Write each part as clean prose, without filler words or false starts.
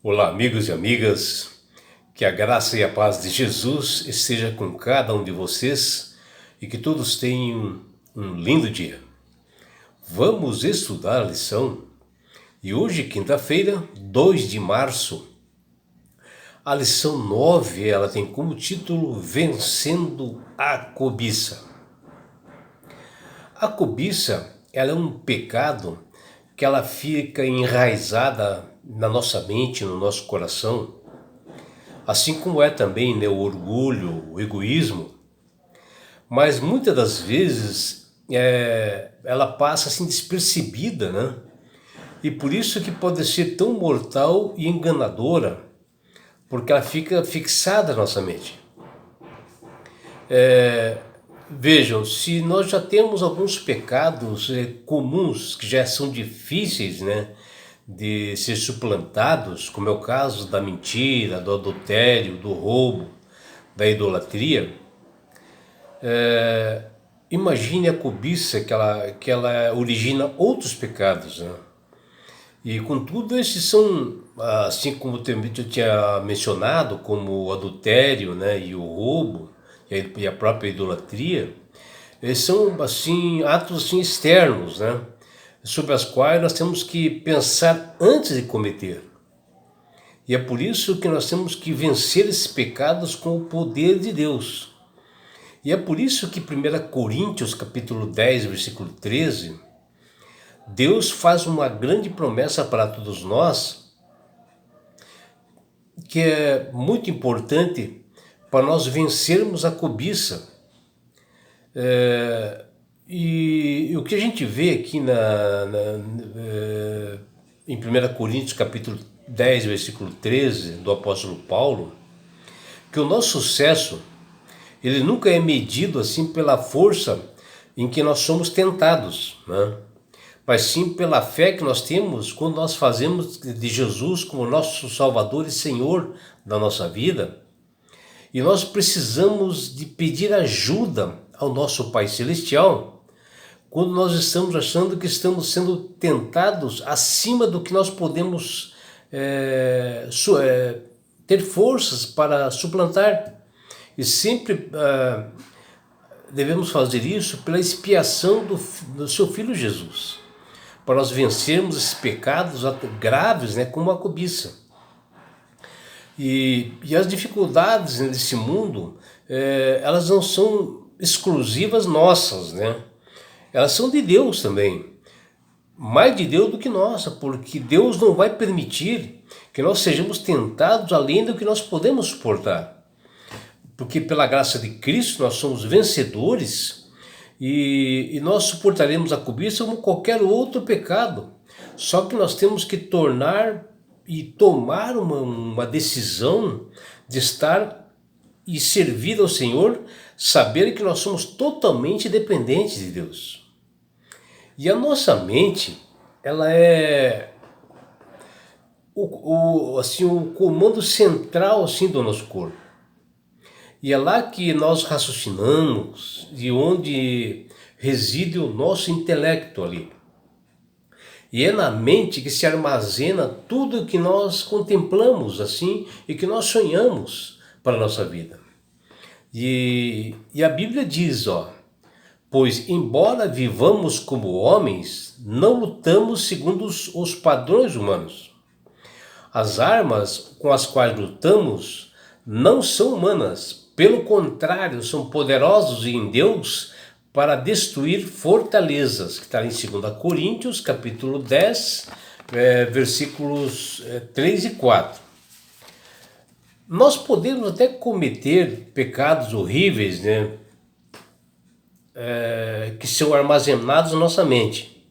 Olá, amigos e amigas, que a graça e a paz de Jesus esteja com cada um de vocês e que todos tenham um lindo dia. Vamos estudar a lição e hoje, quinta-feira, 2 de março, a lição 9, ela tem como título Vencendo a Cobiça. A cobiça, ela é um pecado que ela fica enraizada na nossa mente, no nosso coração, assim como é também, o orgulho, o egoísmo, mas muitas das vezes ela passa assim despercebida, né? E por isso que pode ser tão mortal e enganadora, porque ela fica fixada na nossa mente. Vejam, se nós já temos alguns pecados comuns que já são difíceis, né, de ser suplantados, como é o caso da mentira, do adultério, do roubo, da idolatria, imagine a cobiça que ela origina outros pecados, né? E contudo, esses são, assim como eu tinha mencionado, como o adultério, né, e o roubo, e a própria idolatria, eles são assim, atos assim, externos, né, sobre as quais nós temos que pensar antes de cometer. E é por isso que nós temos que vencer esses pecados com o poder de Deus. E é por isso que 1 Coríntios capítulo 10, versículo 13, Deus faz uma grande promessa para todos nós, que é muito importante para nós vencermos a cobiça. E o que a gente vê aqui em 1 Coríntios capítulo 10, versículo 13, do apóstolo Paulo, que o nosso sucesso, ele nunca é medido assim pela força em que nós somos tentados, né? Mas sim pela fé que nós temos quando nós fazemos de Jesus como nosso Salvador e Senhor da nossa vida. E nós precisamos de pedir ajuda ao nosso Pai Celestial quando nós estamos achando que estamos sendo tentados acima do que nós podemos ter forças para suplantar. E sempre devemos fazer isso pela expiação do seu Filho Jesus, para nós vencermos esses pecados graves, né, como a cobiça. E as dificuldades nesse mundo, elas não são exclusivas nossas, né? Elas são de Deus também, mais de Deus do que nossa, porque Deus não vai permitir que nós sejamos tentados além do que nós podemos suportar. Porque pela graça de Cristo nós somos vencedores e nós suportaremos a cobiça como qualquer outro pecado. Só que nós temos que tornar e tomar uma decisão de estar e servir ao Senhor, saber que nós somos totalmente dependentes de Deus. E a nossa mente, ela é assim, o comando central assim, do nosso corpo. E é lá que nós raciocinamos, de onde reside o nosso intelecto ali. E é na mente que se armazena tudo que nós contemplamos assim e que nós sonhamos para a nossa vida. E a Bíblia diz, pois embora vivamos como homens, não lutamos segundo os padrões humanos. As armas com as quais lutamos não são humanas, pelo contrário, são poderosos em Deus para destruir fortalezas, que está em 2 Coríntios, capítulo 10, versículos 3 e 4. Nós podemos até cometer pecados horríveis, né, que são armazenados na nossa mente.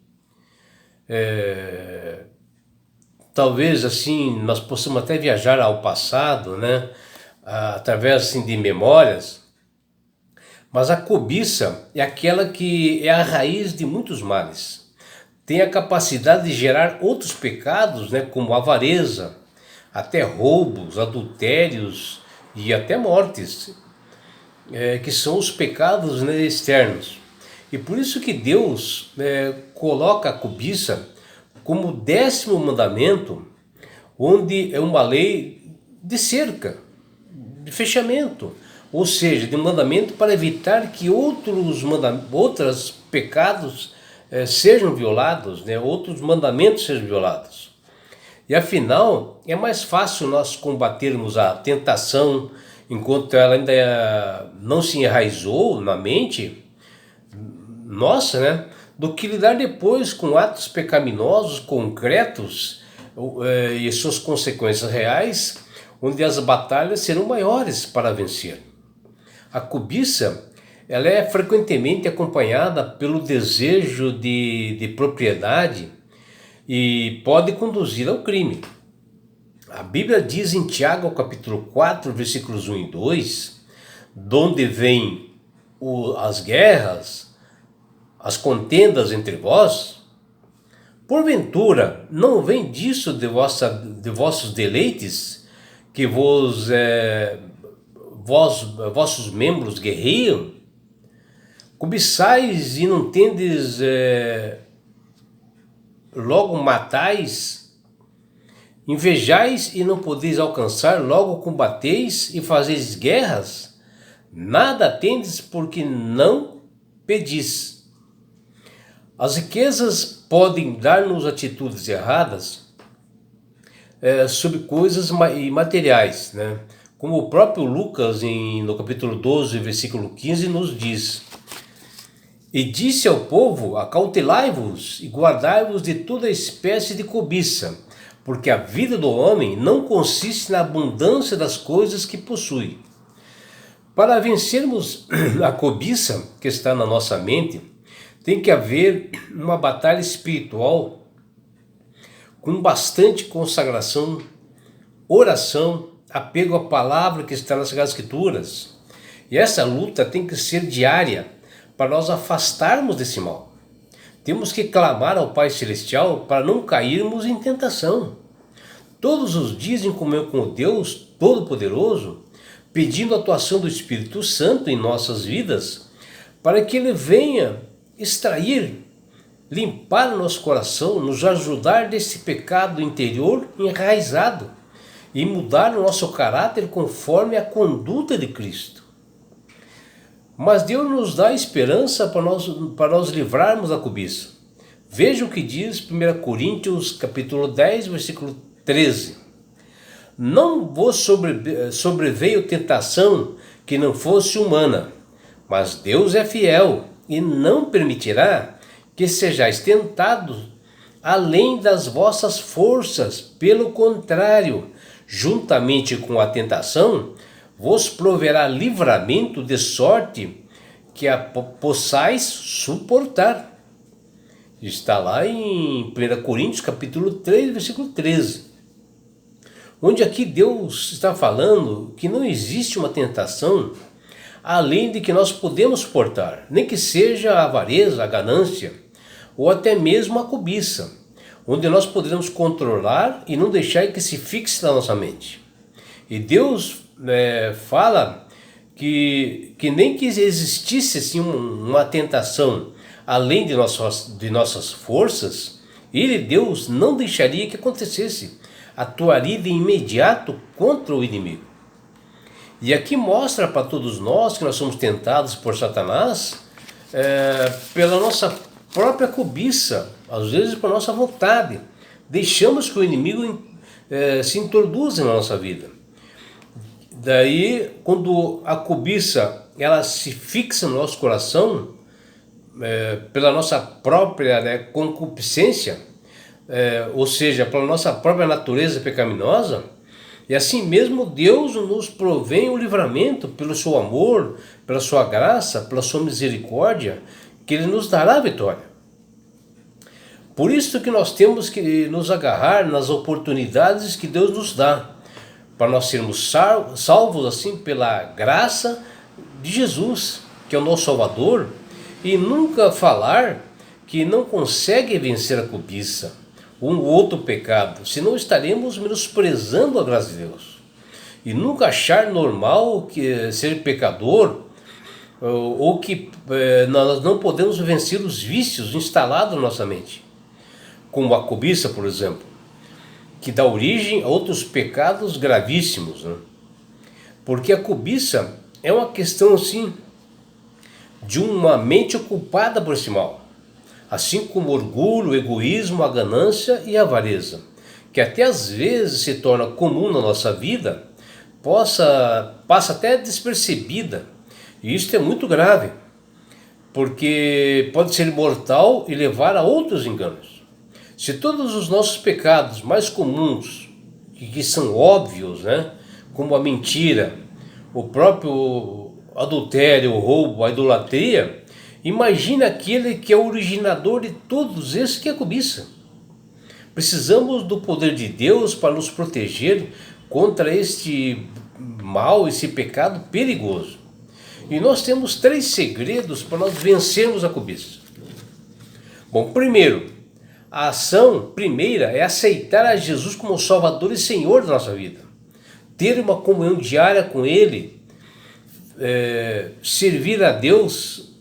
Talvez assim nós possamos até viajar ao passado, né, através assim, de memórias. Mas a cobiça é aquela que é a raiz de muitos males. Tem a capacidade de gerar outros pecados, né, como avareza, até roubos, adultérios e até mortes, que são os pecados, né, externos. E por isso que Deus coloca a cobiça como 10º mandamento, onde é uma lei de cerca, de fechamento, ou seja, de mandamento para evitar que outros pecados sejam violados, né? Outros mandamentos sejam violados. E afinal, é mais fácil nós combatermos a tentação enquanto ela ainda não se enraizou na mente nossa, né? Do que lidar depois com atos pecaminosos concretos e suas consequências reais, onde as batalhas serão maiores para vencer. A cobiça, ela é frequentemente acompanhada pelo desejo de propriedade e pode conduzir ao crime. A Bíblia diz em Tiago, capítulo 4, versículos 1 e 2, donde vêm as guerras, as contendas entre vós, porventura não vem disso de vossos deleites, que vossos membros guerreiam? Cobiçais e não tendes, logo matais, invejais e não podeis alcançar, logo combateis e fazeis guerras? Nada tendes porque não pedis. As riquezas podem dar-nos atitudes erradas sobre coisas imateriais, né? Como o próprio Lucas, no capítulo 12, versículo 15, nos diz: E disse ao povo, acautelai-vos e guardai-vos de toda espécie de cobiça, porque a vida do homem não consiste na abundância das coisas que possui. Para vencermos a cobiça que está na nossa mente, tem que haver uma batalha espiritual com bastante consagração, oração, apego à palavra que está nas Sagradas Escrituras. E essa luta tem que ser diária para nós afastarmos desse mal. Temos que clamar ao Pai Celestial para não cairmos em tentação. Todos os dias em comunhão com o Deus Todo-Poderoso, pedindo a atuação do Espírito Santo em nossas vidas, para que Ele venha extrair, limpar o nosso coração, nos ajudar desse pecado interior enraizado e mudar o nosso caráter conforme a conduta de Cristo. Mas Deus nos dá esperança para nós livrarmos da cobiça. Veja o que diz 1 Coríntios capítulo 10, versículo 13. Não vos sobreveio tentação que não fosse humana, mas Deus é fiel e não permitirá que sejais tentados além das vossas forças. Pelo contrário, juntamente com a tentação, vos proverá livramento de sorte que a possais suportar. Está lá em 1 Coríntios capítulo 3, versículo 13. Onde aqui Deus está falando que não existe uma tentação além de que nós podemos suportar, nem que seja a avareza, a ganância, ou até mesmo a cobiça, onde nós podemos controlar e não deixar que se fixe na nossa mente. E Deus fala que nem que existisse assim, uma tentação além de nossas forças, Ele, Deus, não deixaria que acontecesse, atuaria de imediato contra o inimigo. E aqui mostra para todos nós que nós somos tentados por Satanás pela nossa própria cobiça, às vezes por nossa vontade. Deixamos que o inimigo se introduza na nossa vida. Daí, quando a cobiça ela se fixa no nosso coração, pela nossa própria concupiscência, ou seja, pela nossa própria natureza pecaminosa, e assim mesmo Deus nos provém o livramento pelo seu amor, pela sua graça, pela sua misericórdia, que Ele nos dará a vitória. Por isso que nós temos que nos agarrar nas oportunidades que Deus nos dá, para nós sermos salvos assim pela graça de Jesus, que é o nosso Salvador, e nunca falar que não consegue vencer a cobiça, um outro pecado, senão estaremos menosprezando a graça de Deus. E nunca achar normal ser pecador, ou que nós não podemos vencer os vícios instalados na nossa mente, como a cobiça, por exemplo, que dá origem a outros pecados gravíssimos, né? Porque a cobiça é uma questão assim de uma mente ocupada por esse mal, assim como o orgulho, o egoísmo, a ganância e a avareza, que até às vezes se torna comum na nossa vida, passa até despercebida. E isso é muito grave, porque pode ser mortal e levar a outros enganos. Se todos os nossos pecados mais comuns, que são óbvios, né, como a mentira, o próprio adultério, o roubo, a idolatria, imagine aquele que é o originador de todos esses, que é a cobiça. Precisamos do poder de Deus para nos proteger contra este mal, esse pecado perigoso. E nós temos 3 segredos para nós vencermos a cobiça. Bom, primeiro, a ação primeira é aceitar a Jesus como Salvador e Senhor da nossa vida. Ter uma comunhão diária com Ele, servir a Deus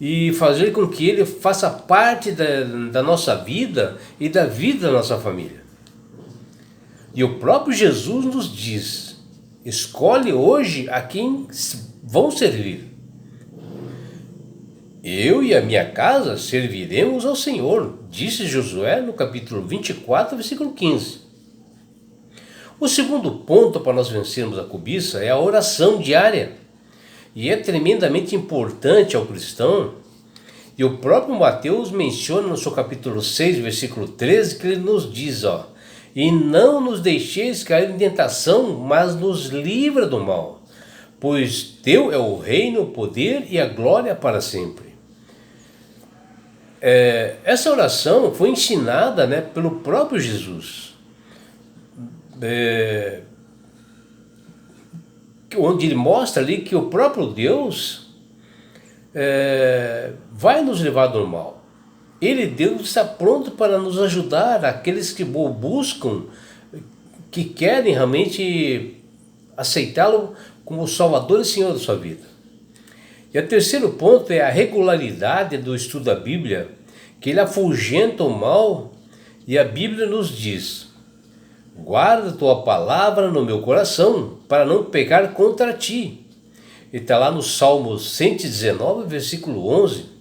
e fazer com que Ele faça parte da nossa vida e da vida da nossa família. E o próprio Jesus nos diz: escolhe hoje a quem vão servir. Eu e a minha casa serviremos ao Senhor, disse Josué no capítulo 24, versículo 15. O segundo ponto para nós vencermos a cobiça é a oração diária. E é tremendamente importante ao cristão. E o próprio Mateus menciona no seu capítulo 6, versículo 13, que ele nos diz, e não nos deixeis cair em tentação, mas nos livra do mal, pois teu é o reino, o poder e a glória para sempre. Essa oração foi ensinada, né, pelo próprio Jesus, onde ele mostra ali que o próprio Deus vai nos levar do mal. Deus está pronto para nos ajudar, aqueles que buscam, que querem realmente aceitá-lo como Salvador e Senhor da sua vida. E o terceiro ponto é a regularidade do estudo da Bíblia, que ele afugenta o mal, e a Bíblia nos diz: guarda tua palavra no meu coração, para não pecar contra ti. E está lá no Salmo 119, versículo 11.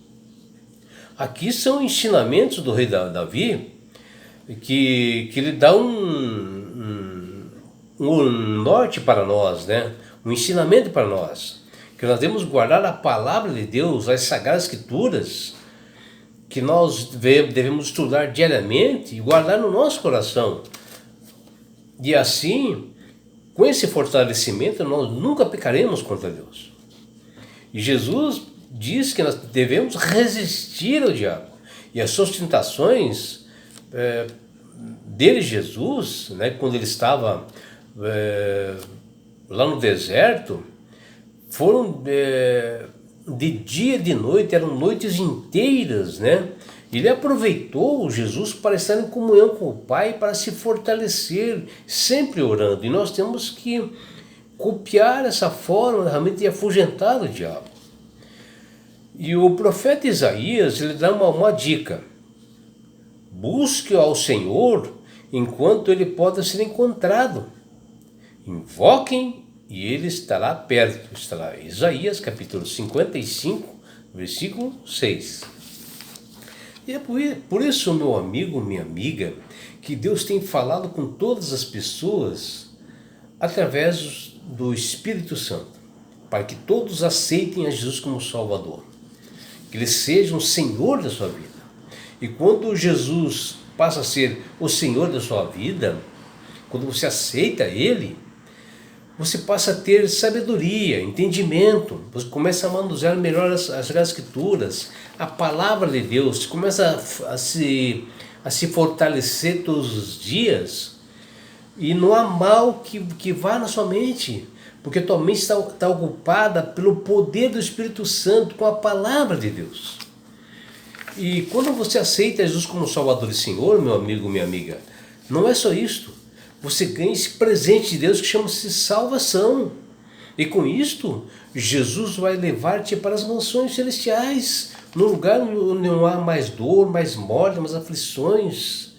Aqui são ensinamentos do rei Davi, que ele dá um norte para nós, né? Um ensinamento para nós, que nós devemos guardar a palavra de Deus, as Sagradas Escrituras, que nós devemos estudar diariamente e guardar no nosso coração. E assim, com esse fortalecimento, nós nunca pecaremos contra Deus. E Jesus diz que nós devemos resistir ao diabo. E as suas tentações dele, Jesus, né, quando ele estava lá no deserto, foram de dia e de noite, eram noites inteiras, né? Ele aproveitou Jesus para estar em comunhão com o Pai, para se fortalecer, sempre orando. E nós temos que copiar essa forma realmente de afugentar o diabo. E o profeta Isaías, ele dá uma dica: busque ao Senhor enquanto ele pode ser encontrado, invoquem e ele estará perto. Estará Isaías capítulo 55, versículo 6. E é por isso, meu amigo, minha amiga, que Deus tem falado com todas as pessoas através do Espírito Santo, para que todos aceitem a Jesus como Salvador, que Ele seja o Senhor da sua vida. E quando Jesus passa a ser o Senhor da sua vida, quando você aceita Ele, você passa a ter sabedoria, entendimento, você começa a manusear melhor as Sagradas Escrituras, a Palavra de Deus, começa a se fortalecer todos os dias, e não há mal que vá na sua mente, porque tua mente está ocupada pelo poder do Espírito Santo, com a Palavra de Deus. E quando você aceita Jesus como Salvador e Senhor, meu amigo, minha amiga, não é só isto. Você ganha esse presente de Deus que chama-se salvação. E com isto, Jesus vai levar-te para as mansões celestiais, num lugar onde não há mais dor, mais morte, mais aflições.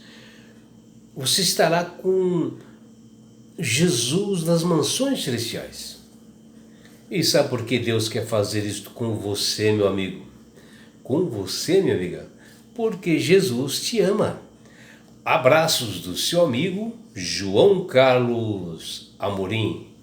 você estará com Jesus nas mansões celestiais. E sabe por que Deus quer fazer isso com você, meu amigo? Com você, minha amiga? Porque Jesus te ama. Abraços do seu amigo João Carlos Amorim.